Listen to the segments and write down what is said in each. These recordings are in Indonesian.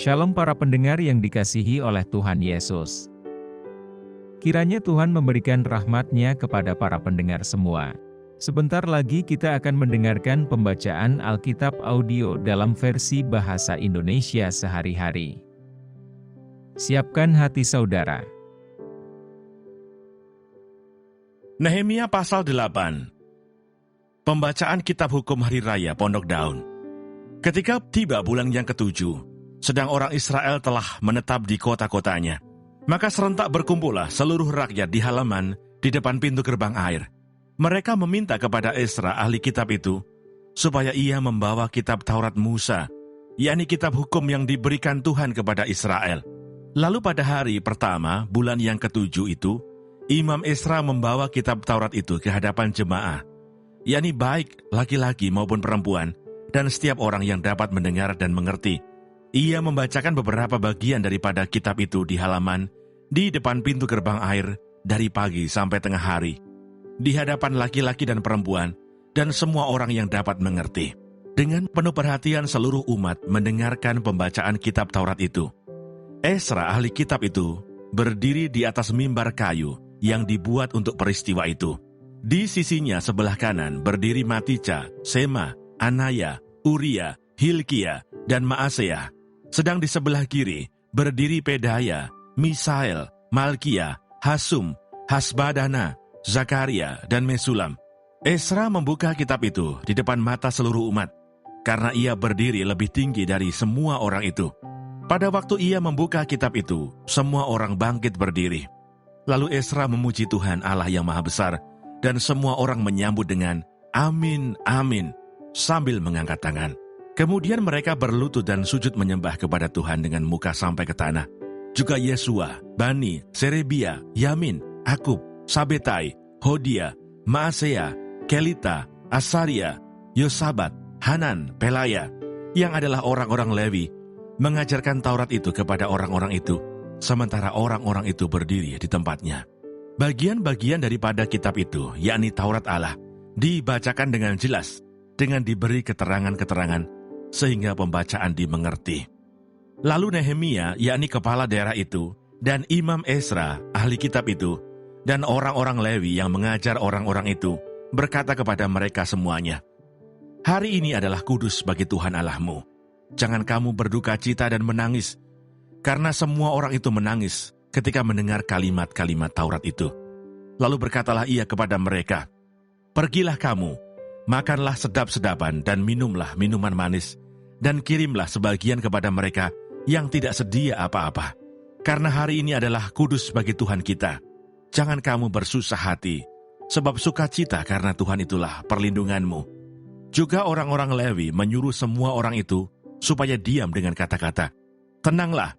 Shalom para pendengar yang dikasihi oleh Tuhan Yesus. Kiranya Tuhan memberikan rahmat-Nya kepada para pendengar semua. Sebentar lagi kita akan mendengarkan pembacaan Alkitab audio dalam versi bahasa Indonesia sehari-hari. Siapkan hati saudara. Nehemia pasal 8. Pembacaan Kitab Hukum Hari Raya Pondok Daun. Ketika tiba bulan yang ketujuh, sedang orang Israel telah menetap di kota-kotanya, maka serentak berkumpullah seluruh rakyat di halaman di depan pintu gerbang air. Mereka meminta kepada Esra ahli kitab itu, supaya ia membawa kitab Taurat Musa, yakni kitab hukum yang diberikan Tuhan kepada Israel. Lalu pada hari pertama bulan yang ketujuh itu, Imam Esra membawa kitab Taurat itu ke hadapan jemaah, yakni baik laki-laki maupun perempuan, dan setiap orang yang dapat mendengar dan mengerti. Ia membacakan beberapa bagian daripada kitab itu di halaman, di depan pintu gerbang air, dari pagi sampai tengah hari, di hadapan laki-laki dan perempuan, dan semua orang yang dapat mengerti. Dengan penuh perhatian seluruh umat mendengarkan pembacaan kitab Taurat itu. Esra ahli kitab itu berdiri di atas mimbar kayu yang dibuat untuk peristiwa itu. Di sisinya sebelah kanan berdiri Matica, Sema, Anaya, Uria, Hilkia, dan Maaseah. Sedang di sebelah kiri berdiri Pedaya, Misael, Malkia, Hasum, Hasbadana, Zakaria, dan Mesulam. Esra membuka kitab itu di depan mata seluruh umat, karena ia berdiri lebih tinggi dari semua orang itu. Pada waktu ia membuka kitab itu, semua orang bangkit berdiri. Lalu Esra memuji Tuhan Allah yang Maha Besar, dan semua orang menyambut dengan Amin, Amin, sambil mengangkat tangan. Kemudian mereka berlutut dan sujud menyembah kepada Tuhan dengan muka sampai ke tanah. Juga Yesua, Bani, Serebia, Yamin, Akub, Sabetai, Hodia, Maaseah, Kelita, Asaria, Yosabat, Hanan, Pelaya, yang adalah orang-orang Lewi, mengajarkan Taurat itu kepada orang-orang itu, sementara orang-orang itu berdiri di tempatnya. Bagian-bagian daripada kitab itu, yakni Taurat Allah, dibacakan dengan jelas, dengan diberi keterangan-keterangan, sehingga pembacaan dimengerti. Lalu Nehemia, yakni kepala daerah itu, dan Imam Esra, ahli kitab itu, dan orang-orang Lewi yang mengajar orang-orang itu, berkata kepada mereka semuanya, "Hari ini adalah kudus bagi Tuhan Allahmu. Jangan kamu berduka cita dan menangis," karena semua orang itu menangis ketika mendengar kalimat-kalimat Taurat itu. Lalu berkatalah ia kepada mereka, "Pergilah kamu, makanlah sedap-sedapan dan minumlah minuman manis, dan kirimlah sebagian kepada mereka yang tidak sedia apa-apa. Karena hari ini adalah kudus bagi Tuhan kita. Jangan kamu bersusah hati, sebab sukacita karena Tuhan itulah perlindunganmu." Juga orang-orang Lewi menyuruh semua orang itu supaya diam dengan kata-kata, "Tenanglah,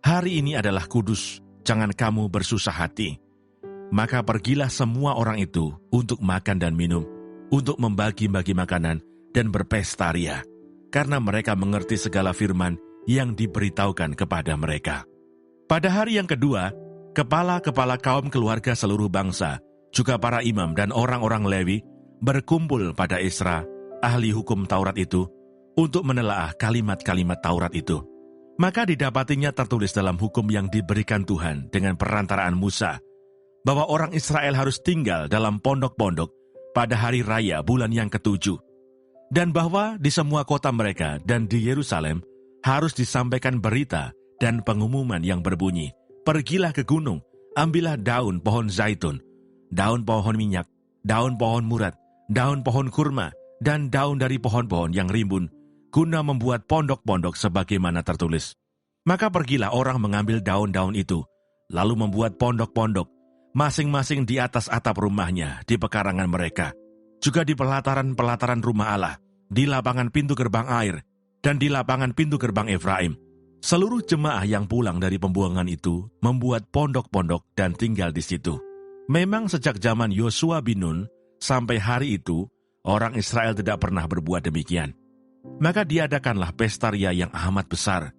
hari ini adalah kudus, jangan kamu bersusah hati." Maka pergilah semua orang itu untuk makan dan minum, untuk membagi-bagi makanan dan berpesta ria, karena mereka mengerti segala firman yang diberitahukan kepada mereka. Pada hari yang kedua, kepala-kepala kaum keluarga seluruh bangsa, juga para imam dan orang-orang Lewi, berkumpul pada Esra, ahli hukum Taurat itu, untuk menelaah kalimat-kalimat Taurat itu. Maka didapatinya tertulis dalam hukum yang diberikan Tuhan dengan perantaraan Musa, bahwa orang Israel harus tinggal dalam pondok-pondok pada hari raya bulan yang ketujuh, dan bahwa di semua kota mereka dan di Yerusalem harus disampaikan berita dan pengumuman yang berbunyi, "Pergilah ke gunung, ambillah daun pohon zaitun, daun pohon minyak, daun pohon murad, daun pohon kurma, dan daun dari pohon-pohon yang rimbun, guna membuat pondok-pondok sebagaimana tertulis." Maka pergilah orang mengambil daun-daun itu, lalu membuat pondok-pondok, masing-masing di atas atap rumahnya, di pekarangan mereka, juga di pelataran-pelataran rumah Allah, di lapangan pintu gerbang air, dan di lapangan pintu gerbang Efraim. Seluruh jemaah yang pulang dari pembuangan itu membuat pondok-pondok dan tinggal di situ. Memang sejak zaman Yosua bin Nun sampai hari itu, orang Israel tidak pernah berbuat demikian. Maka diadakanlah pesta ria yang amat besar.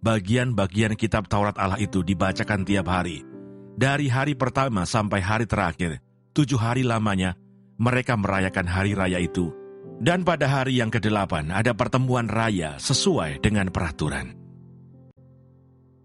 Bagian-bagian kitab Taurat Allah itu dibacakan tiap hari. Dari hari pertama sampai hari terakhir, 7 hari lamanya, mereka merayakan hari raya itu. Dan pada hari yang ke-8 ada pertemuan raya sesuai dengan peraturan.